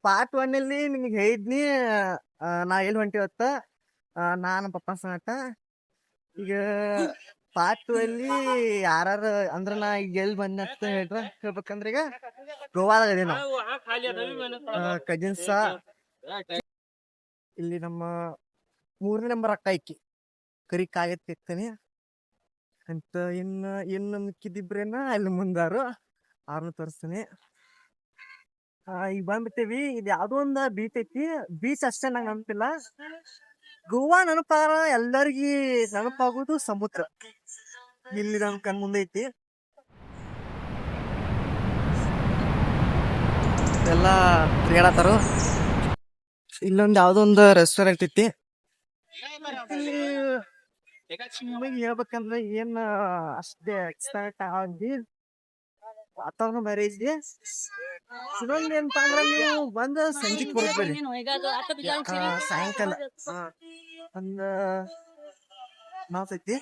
Part 1 ಅಲ್ಲಿ ನಿಮಗೆ ಹೇಳಿದ್ನಿ ನಾ ಎಲ್ಲಿ ಹೊಂಟಿವತ್ತ ನಾನು ಪಪ್ಪ ಸಂಗಟ. ಈಗ ಪಾರ್ಟ್ 2 ಅಲ್ಲಿ ಯಾರು ಅಂದ್ರ ನಾ ಈಗ ಎಲ್ಲಿ ಬಂದೆ ಅಂತ ಹೇಳ್ಬೇಕಂದ್ರ ಈಗ ಗೋವಾದಾಗ ಅದೇ ನಾವು ಕಜಿನ್ಸ. ಇಲ್ಲಿ ನಮ್ಮ 3ನೇ ನಂಬರ್ ಅಕ್ಕ ಐಕಿ ಕರಿ ಕಾಯತ್ ಇರ್ತಾನೆ ಅಂತ. ಇನ್ನು ಮಿಕ್ಕಿದಿಬ್ರೇನ ಅಲ್ಲಿ ಮುಂದಾರು ಅವ್ರನ್ನ ತೋರಿಸ್ತೀನಿ. ಈಗ ಬಂದ್ಬಿಟ್ಟೇವಿ. ಇದು ಯಾವ್ದೋ ಒಂದು ಬೀಚ್ ಐತಿ. ಬೀಚ್ ಅಷ್ಟೇ ನಂಗೆ ನೆನಪಿಲ್ಲ. ಗೋವಾ ನೆನಪಾರ ಎಲ್ಲರಿಗಿ ನೆನಪಾಗೋದು ಸಮುದ್ರ. ಇಲ್ಲಿ ನಮ್ ಕಣ್ ಮುಂದೆ ಐತಿ. ಎಲ್ಲ ತಿರುಗಾಡತ್ತಾರು. ಇಲ್ಲೊಂದು ಯಾವ್ದೋ ಒಂದು ರೆಸ್ಟೋರೆಂಟ್ ಐತಿ. ಇಲ್ಲಿ ನಿಮಗೆ ಹೇಳ್ಬೇಕಂದ್ರೆ ಏನ್ ಅಷ್ಟೇ ಎಕ್ಸೈಟ್ ಆಗಿ ವಾತಾವರಣ ಬೇರೆ ಐತಿ. ಇನ್ನೊಂದು ಏನಪ್ಪಾ ಅಂದ್ರೆ ನೀವು ಬಂದ ಸಂಜೆಗೆ ಬರ್ತೀರಿ ಸಾಯಂಕಾಲ ಒಂದ ಮಾಸೈತಿ.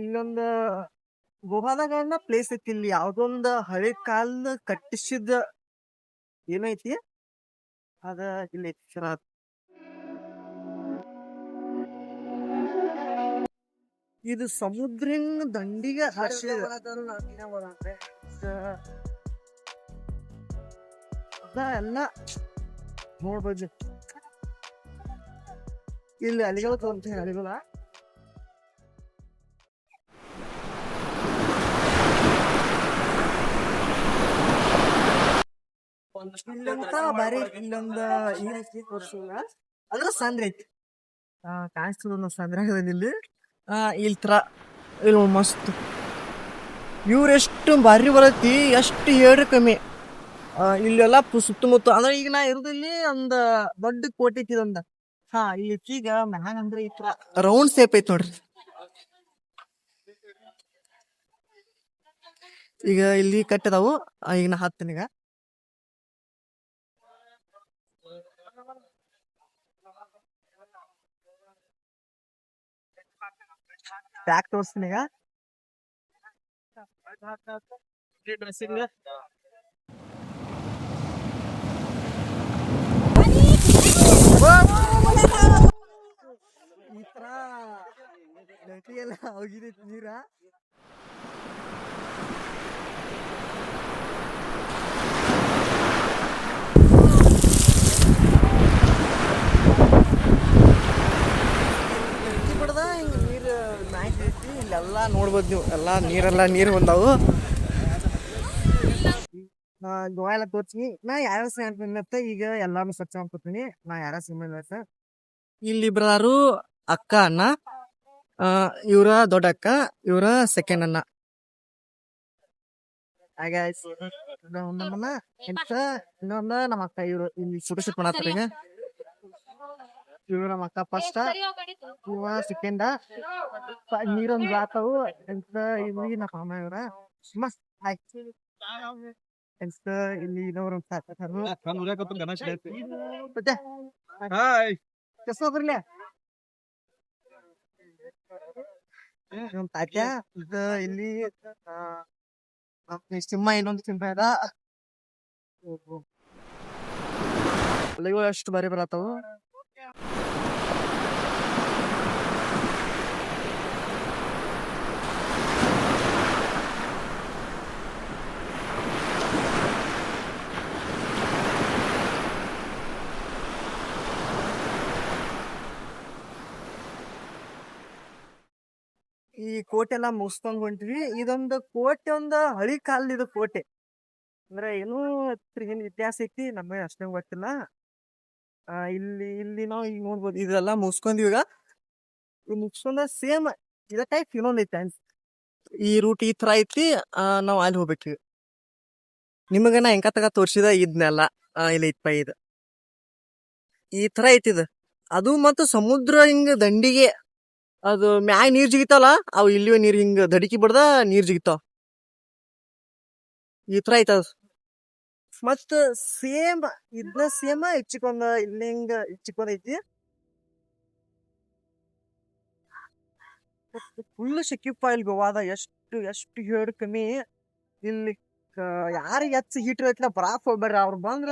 ಇಲ್ಲೊಂದು ಗೋವಾದಾಗ ಪ್ಲೇಸ್ ಐತಿ. ಇಲ್ಲಿ ಯಾವ್ದೊಂದು ಹಳೆ ಕಾಲದ ಕಟ್ಟಿಸಿದ ಏನೈತಿ ಅದ ಇಲ್ಲಿ ಐತಿ. ಇದು ಸಮುದ್ರಿನ ದಂಡಿಗೆ ಎಲ್ಲ ನೋಡ್ಬೋದು. ಇಲ್ಲಿ ಅಲಿಗಳು ತೋರ್ತೀನಿ. ಅಲಿಗಳ ಇಲ್ಲಂತ ಬಾರಿ ಇಲ್ಲೊಂದು ಈ ತೋರ್ಸಲ್ಲ ಅದ್ರ ಸಂದ್ರ ಐತಿ. ಕಾಣಿಸ್ತದ ಸಂದ್ರ ಇಲ್ಲಿ. ಇಲ್ಲಿ ತರ ಇಲ್ಲಿ ಮಸ್ತ್ ಇವ್ರೆಷ್ಟು ಬಾರಿ ಬರತಿ. ಎಷ್ಟು ಹೇಳ್ರಿ ಕಮ್ಮಿ. ಇಲ್ಲೆಲ್ಲ ಸುತ್ತಮುತ್ತ ಅಂದ್ರೆ ಈಗ ನಾ ಇರೋದಲ್ಲಿ ಒಂದ್ ದೊಡ್ಡ ಕೋಟೆ ಐತಿ ಒಂದ. ಇಲ್ಲಿ ಈಗ ಮ್ಯಾಗ ಅಂದ್ರೆ ಈ ತರ ರೌಂಡ್ ಶೇಪ್ ಐತಿ ನೋಡ್ರಿ. ಈಗ ಇಲ್ಲಿ ಕಟ್ಟಿದಾವು. ಈಗ ನಾ ಹತ್ತೀನಿಗ. ಬ್ಯಾಕ್ ತೋರಿಸ್ತೀನಿ ಈಗ. ಈ ತರ ನಟಿಯೆಲ್ಲ ಹೋಗಿದೈತಿ ನೀರ. ಬಿಡದ ಹಿಂಗ ನೀರು ಮ್ಯಾಚ್ ಐತಿ. ಇಲ್ಲೆಲ್ಲಾ ನೋಡ್ಬೋದು ನೀವು. ಎಲ್ಲಾ ನೀರು ಬಂದಾವು. ಗೋವಾ ಎಲ್ಲ ತೋರ್ಸಿ ನಾ ಯಾರ ಸಿನಿಮಾ ಈಗ ಎಲ್ಲಾನು ಸ್ವಚ್ಛ ಮಾಡ್ಕೊತೀನಿ. ನಾ ಯಾರ ಸಿನಿಮಾ ಇಲ್ಲಿ ಇಬ್ರಾರು ಅಕ್ಕ ಅಣ್ಣ. ಇವ್ರ ದೊಡ್ಡ ಅಕ್ಕ, ಇವ್ರ ಸೆಕೆಂಡ್ ಅಣ್ಣ. ಇನ್ನೊಂದ ನಮ್ಮ ಅಕ್ಕ. ಇವ್ರು ಇಲ್ಲಿ ಫೋಟೋ ಶೂಟ್ ಮಾಡತ್ತಾರ ಈಗ. ಇವ್ರು ನಮ್ಮ ಅಕ್ಕ ಫಸ್ಟ್, ಇವ ಸೆಕೆಂಡ. ನೀರೊಂದು ಆತವು ಎಂತ ಇಲ್ಲಿ ನಮ್ಮ ಅಮ್ಮ ಇವ್ರ ಮಸ್ತ್ ಆಯ್ತು. ಇಲ್ಲಿ ತಾತ್ಯ ಇಲ್ಲಿ ಸಿಂಹ. ಇನ್ನೊಂದು ಸಿಂಹ ಅದ. ಅಲ್ಲಿಗೂ ಅಷ್ಟು ಬಾರಿ ಬರತ್ತವು. ಈ ಕೋಟೆ ಎಲ್ಲಾ ಮುಗಿಸ್ಕೊಂಡ್ ಹೊಂಟ್ವಿ. ಇದೊಂದು ಕೋಟೆ, ಒಂದು ಹಳಿ ಕಾಲದ ಕೋಟೆ. ಅಂದ್ರೆ ಏನೋ ಏನ್ ಇತಿಹಾಸ ಐತಿ ನಮಗೆ ಅಷ್ಟೊಂದು ಗೊತ್ತಿಲ್ಲ. ಇಲ್ಲಿ ನಾವು ಈಗ ನೋಡ್ಬೋದು. ಇದೆಲ್ಲ ಮುಗಿಸ್ಕೊಂಡ್ವಿ. ಈಗ ಮುಗಿಸ್ಕೊಂಡ ಸೇಮ್ ಇದ ಟೈಪ್ ಇನ್ನೊಂದ್ ಐತಿ. ಈ ರೂಟ್ ಈ ತರ ಐತಿ. ನಾವ್ ಅಲ್ಲಿ ಹೋಗ್ಬೇಕ್ರಿ. ನಿಮಗ ನಾ ಹೆಂಗ ತಗ ತೋರ್ಸಿದ ಇದ್ನೆಲ್ಲ ಇಲ್ಲಿ ಐತ್ಪ. ಇದು ಈ ತರ ಐತಿದ. ಅದು ಮತ್ತು ಸಮುದ್ರ ಹಿಂಗ ದಂಡಿಗೆ ಅದು ಮ್ಯಾಗ ನೀರ್ ಜಿಗಿತಾವಲ್ಲ, ಅವು ಇಲ್ಲಿಯೂ ನೀರ್ ಹಿಂಗ ದಡಿಕಿ ಬಿಡ್ದ ನೀರ್ ಜಿಗಿತಾವ. ಈ ತರ ಐತದ. ಮತ್ತ ಸೇಮ್ ಇದನ್ನ ಸೇಮ್ ಹೆಚ್ಚಿಕೊಂದ ಇಲ್ಲಿ ಹಿಂಗ ಹೆಚ್ಚಿಕೊಂಡ್ ಐತಿ. ಫುಲ್ ಶೆಕಿಪ್ಪ ಇಲ್ಲಿ ಗೋವಾದ. ಎಷ್ಟು ಎಷ್ಟು ಹೇಳಿ ಕಮ್ಮಿ. ಇಲ್ಲಿ ಯಾರಿಗೆ ಹೆಚ್ಚು ಹೀಟ್ ಇರತ್ಲ ಬರಾಕ್ ಹೋಗ್ಬೇಡ್ರಿ. ಅವ್ರು ಬಂದ್ರ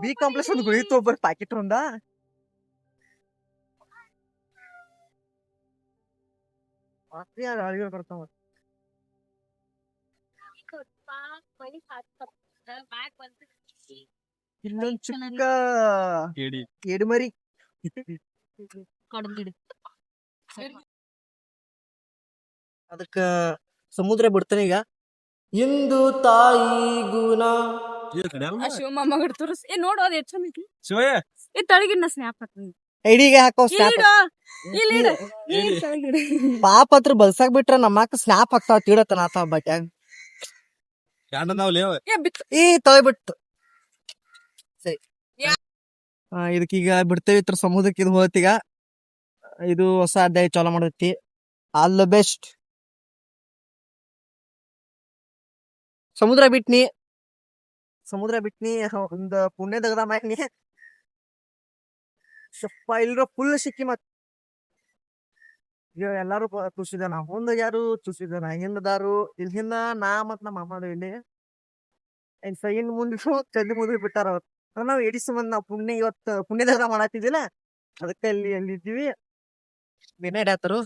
ಬಿ ಕಾಂಪ್ಲೆಕ್ಸ್ ಒಂದು ಗುಳಿ ತೊಗೊಬರ್ರಿ ಪ್ಯಾಕೆಟ್ ಒಂದ. ಅಳಿಗಳು ಬರ್ತಾವ. ಇಲ್ಲೊಂದ್ ಚಿಕ್ಕ ಎಡಿಮರಿ ಅದಕ್ಕ ಸಮುದ್ರ ಬಿಡ್ತಾನೆ ಈಗ. ಇಂದು ತಾಯಿ ಗುಣ ಶಿವಮ್ಮ ತೋರಿಸ್ ನೋಡು ಅದು ಎಷ್ಟು ಚಂದ ತಳಗಿನ ಸ್ನ್ಯಾಪ್ ಹಾಕ್ತೀನಿ ಐಡಿಗೆ ಹಾಕೋ ಸ್ನ್ಯಾಪ್. ಪಾಪ ಹತ್ರ ಬಲ್ಸಾಕ್ ಬಿಟ್ರ ನಮ್ಮಕ್ಕ ಸ್ನ್ಯಾಪ್ ಹಾಕ್ತಾವ ತೀಡತನ ಆತಾವ ಬಟ್ಯಾಗ. ಈ ತೊಯ್ಬಿಟ್ಟು ಸರಿ. ಇದಕ್ಕೀಗ ಬಿಡ್ತೇವಿ ಇತ್ರ ಸಮುದ್ರಕ್ಕೆ. ಇದು ಹೋಗತ್ತೀಗ. ಇದು ಹೊಸ ಅಧ್ಯಾಯ ಚಾಲೂ ಮಾಡೈತಿ. All the best. ಸಮುದ್ರ ಬಿಟ್ನಿ ಒಂದ್ ಪುಣ್ಯ ತೆಗದ ಮಾಡ್ನಿ. ಶಪ್ಪ ಇಲ್ರ ಫುಲ್ ಸಿಕ್ಕಿ. ಮತ್ ಎಲ್ಲಾರು ತುಸಿದಾನ ಮುಂದ ಯಾರು ತುಸಿದಾನ ಹಿಂದದಾರು ಇಲ್ಲಿ ಹಿಂದ ನಾ ಮತ್ ನಮ್ಮ ಅಮ್ಮದು ಇಲ್ಲಿ ಸೈನ್ ಮುಂದೆ ಚಂದ ಮುಂದೆ ಬಿಟ್ಟಾರ ಅವ್ರು. ನಾವ್ ಎಡಿಸ್ ಮಂದ್ ನಾವ್ ಇವತ್ತು ಪುಣ್ಯದಾಗ ಮಾಡತ್ತಿದ್ದಿಲ್ಲ ಅದಕ್ಕೆ ಅಲ್ಲಿದ್ದೀವಿ. ದಿನ ಇಡಾತರು.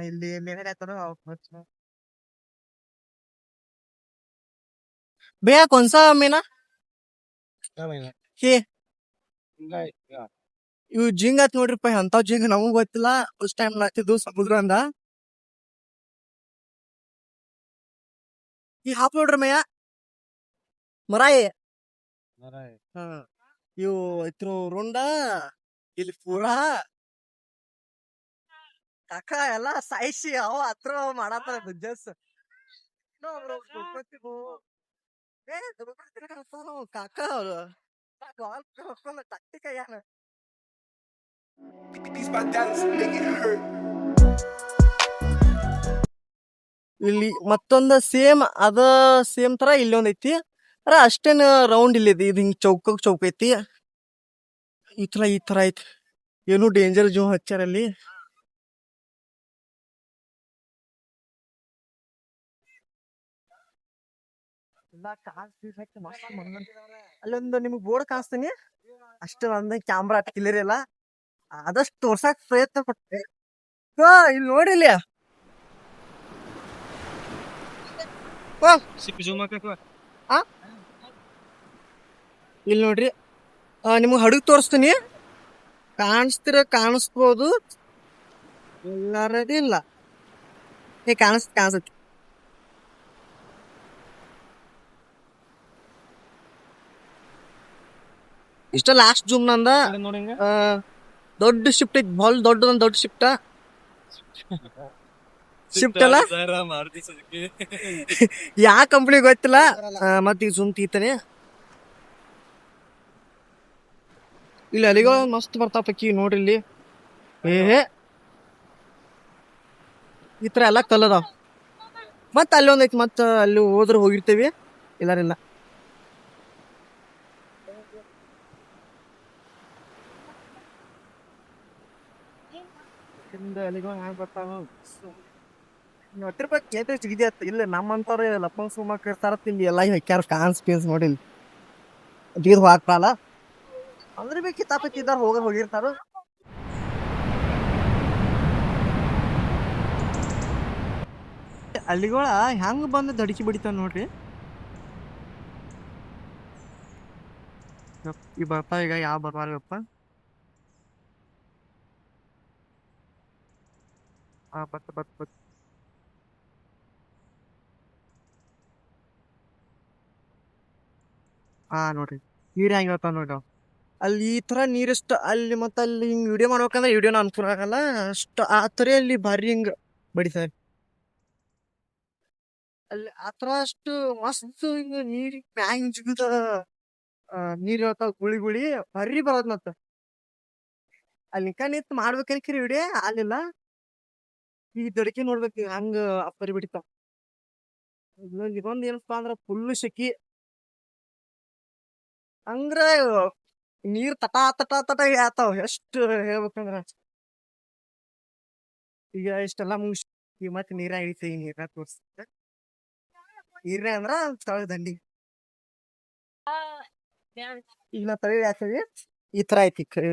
ಇಲ್ಲಿ ಏನಾಯ್ತಾರೋ भैया कौन सा मीना हे ಇವ್ ಜಿಂಗ್ ಆತ್ ನೋಡ್ರಿಪ್ಪ. ಅಂತಾವ್ ಜಿಂಗ್ ನಮಗ್ ಗೊತ್ತಿಲ್ಲ. ಫಸ್ಟ್ ಟೈಮ್ ನಾತಿದ್ದು ಸಮುದ್ರ ಅಂದ. ಈ ಹಾಪ್ ನೋಡ್ರಿ ಮಯ್ಯ ಮರಾಯಿ. ಇವು ಇತ್ರ ರುಂಡ ಇಲ್ಲಿ ಪೂರಾ ಕಾಕ ಎಲ್ಲಾ ಸಾಯಿಸಿ ಅವ ಹತ್ರ ಮಾಡತ್ತಾರ ಬಿಸ್ನೆಸ್. ಕಾಕ ಅವ್ರು ಟಕ್ಟಿಕ ಏನ ಇಲ್ಲಿ ಮತ್ತೊಂದ ಸೇಮ್ ಅದ ಸೇಮ್ ತರ ಇಲ್ಲಿ ಒಂದ್ ಐತಿ. ಅಷ್ಟೇನ್ ರೌಂಡ್ ಇಲ್ಲಿ ಇದು ಹಿಂಗ್ ಚೌಕ ಐತಿ. ಈ ತರ ಐತಿ. ಏನು ಡೇಂಜರ್ ಜೋ ಹಚ್ಚಾರಲ್ಲಿ. ಅಲ್ಲೊಂದು ನಿಮಗ್ ಬೋರ್ಡ್ ಕಾಣಿಸ್ತೀನಿ ಅಷ್ಟ. ಒಂದ ಕ್ಯಾಮ್ರಾ ಕ್ಲಿಯರ್ ಇಲ್ಲ. ಆದಷ್ಟು ತೋರ್ಸಾಕ್ ಪ್ರಯತ್ನ ಪಟ್ಟೆ. ಇಲ್ಲಿ ನೋಡಿಲ್ಲ ಇಲ್ಲಿ ನೋಡ್ರಿ. ನಿಮಗ್ ಹಡಗ್ ತೋರಿಸ್ತೀನಿ. ಕಾಣಿಸ್ಬೋದು ಎಲ್ಲಾರದಿಲ್ಲ. ಕಾಣಿಸತಿ. ಇಷ್ಟ ಲಾಸ್ಟ್ ಜೂಮ್ ನಂದ. ದೊಡ್ಡ ಶಿಫ್ಟ್ ಐತಿ. ಬಾಲ್ ದೊಡ್ಡ ಶಿಫ್ಟ್ ಅಲ್ಲ ಯಾ ಕಂಪ್ನಿ ಗೊತ್ತಿಲ್ಲ. ಮತ್ತ ಈಗ ಜೂಮ್ ತೀತಾನೆ. ಇಲ್ಲಿ ಅಲಿಗಳು ಮಸ್ತ್ ಬರ್ತಾವ ಪಕ್ಕಿ ನೋಡ್ರಿ. ಇಲ್ಲಿ ಈ ತರ ಎಲ್ಲಾ ಕಲ್ಲದಾವ್. ಮತ್ತ ಅಲ್ಲಿ ಒಂದೈತಿ. ಮತ್ತ ಅಲ್ಲಿ ಹೋದ್ರ ಹೋಗಿರ್ತೇವಿ ಇಲ್ಲಾರಿಲ್ಲ. ಇಲ್ಲ ನಮ್ಮಂತವ್ರ ಲಪ್ಪಂಗ್ ಸುಮ್ಮ ಕೇಳ್ತಾರ. ಇಲ್ಲಿ ಎಲ್ಲ ಹಾಕ್ಯಾರ ಕಾನ್ಸ್ ಪೀನ್ಸ್ ನೋಡಿಲ್ ತೀರ್ ಹಾಕ್ತಾಲ ಅಂದ್ರೆ ಬಿ ಕಿತಾಪತ್ತಿದ್ದಾರ ಹೋಗಿರ್ತಾರ. ಅಲ್ಲಿಗಳ ಹೆಂಗ್ ಬಂದು ದಡಿಕಿ ಬಿಡಿತಾವ ನೋಡ್ರಿ. ಈ ಬರ್ತಾವ ಈಗ ಯಾವ ಬರ್ಬಾರ್ದಪ್ಪ. ಬತ್ ನೋಡ್ರಿ ನೀರ್ ಹೆಂಗ್ ಹೇಳ್ತಾವ ನೋಡ್ರಿ. ಅಲ್ಲಿ ಈ ತರ ನೀರಷ್ಟ ಅಲ್ಲಿ ಮತ್ತ ಅಲ್ಲಿ ಹಿಂಗ್ ವಿಡಿಯೋ ಮಾಡ್ಬೇಕಂದ್ರೆ ವಿಡಿಯೋನ ಅನುಕೂಲ ಆಗಲ್ಲ ಅಷ್ಟ. ಆ ತರ ಅಲ್ಲಿ ಭಾರಿ ಹಿಂಗ್ ಬಡಿತಾರೆ. ಅಲ್ಲಿ ಆತರ ಅಷ್ಟು ಮಸ್ತ್ ಹಿಂಗ ನೀರಿಗ್ ಮ್ಯಾಗ್ ಜಿಗುದ ನೀರ್ ಹೇಳ್ತಾವ ಗುಳಿ ಗುಳಿ ಬರ್ರಿ ಬರೋದ್ ಮತ್ತ ಅಲ್ಲಿ ನಿಂತ ನಿಂತ್ ಮಾಡ್ಬೇಕನ್ಕಿರಿ ವಿಡಿಯೋ ಅಲ್ಲಿಲ್ಲ ಈ ದೊಡಕಿ ನೋಡ್ಬೇಕು ಹಂಗ ಅಪ್ಪರಿ ಬಿಡ್ತಾವ ಇದೊಂದ್ ಏನಪ್ಪಾ ಅಂದ್ರ ಫುಲ್ ಶೆಕಿ ಅಂದ್ರ ನೀರ್ ತಟಾ ತಟಾ ತಟಾ ಆತಾವ ಎಷ್ಟು ಹೇಳ್ಬೇಕಂದ್ರ ಈಗ ಇಷ್ಟೆಲ್ಲಾ ಮುಗಿಸ್ ಈಗ ಮತ್ತೆ ನೀರ ಇಳಿತ ಈ ನೀರ ತೋರ್ಸ ನೀರ್ನ ಅಂದ್ರ ಸ್ಥಳ ದಂಡಿ ಈಗ ನಾ ತಳಿ ಹಾಕವಿ ಈ ತರ ಐತಿ ಕರಿ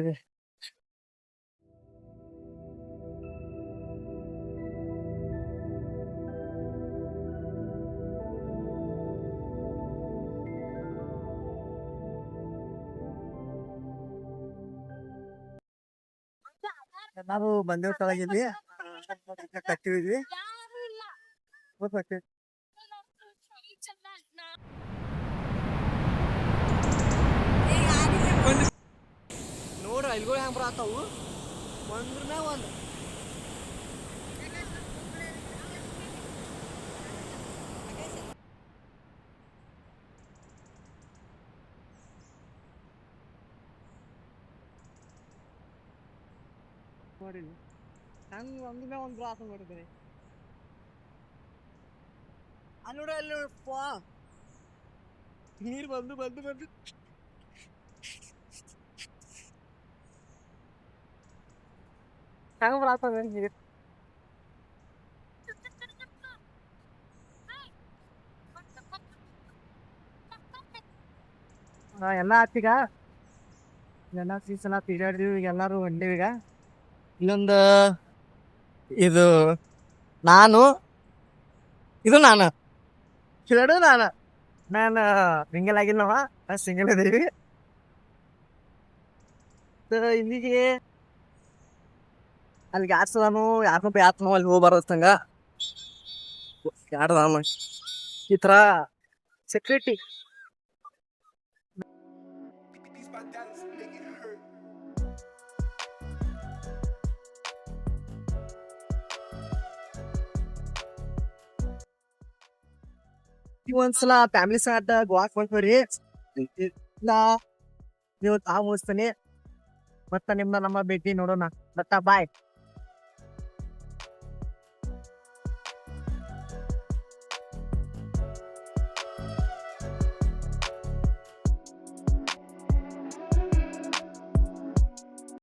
ನಾವು ಬಂದೇವ್ ತಳಗಿದ್ವಿ ಕಟ್ಟಿದ್ವಿ ನೋಡು ಅಲ್ಗಳು ಹೆಂಗ್ ಬರತ್ತಾವು ಒಂದ್ರ ಮ್ಯಾಗ ಒಂದ್ ನೋಡಿಲ್ಲ ಹಂಗ ಒಂದ್ರ ಮ್ಯಾಗ ಒಂದ್ ಬರಾತ ನೋಡಿದ್ರಿ ಅಲ್ಲಿ ನೋಡ ಅಲ್ಲಿ ನೀರ್ ಬಂದು ಬಂದು ಬಂದು ಹೆಂಗ ಬರಾತ ನೀರ್ ಎಲ್ಲಾ ಆತೀಗ ಎಲ್ಲಾ ಸೀಸನ್ ತಿರ್ಗಾಡಿದ್ವಿ ಈಗ ಎಲ್ಲಾರು ಹೊಂಟೇವಿ ಈಗ ಇಲ್ಲೊಂದು ಇದು ನಾನು ಇದು ನಾನು ಎರಡು ನಾನು ಸಿಂಗಲ್ ಆಗಿಲ್ಲವ ಸಿಂಗಲ್ ಇದೀವಿ ಇಲ್ಲಿಗೆ ಅಲ್ಲಿಗೆ ಯಾರ್ಸದಾನು ಯಾರನ್ನೂ ಯಾತನೋ ಅಲ್ಲಿ ಹೋಗಿ ಬರತ್ತಂಗ ಯಾರ್ದಾನ ಈ ತರ ಸೆಕ್ಯೂರಿಟಿ ಒಂದ್ಸಲ ಫ್ಯಾಮಿಲಿ ಸಹ ಗೋವಾಕ್ ಬಂದ್ರಿ ನೀವು ತಾವು ಮುಗಿಸ್ತಾನೆ ಮತ್ತ ನಿಮ್ನ ನಮ್ಮ ಭೇಟಿ ನೋಡೋಣ ಮತ್ತ ಬಾಯ್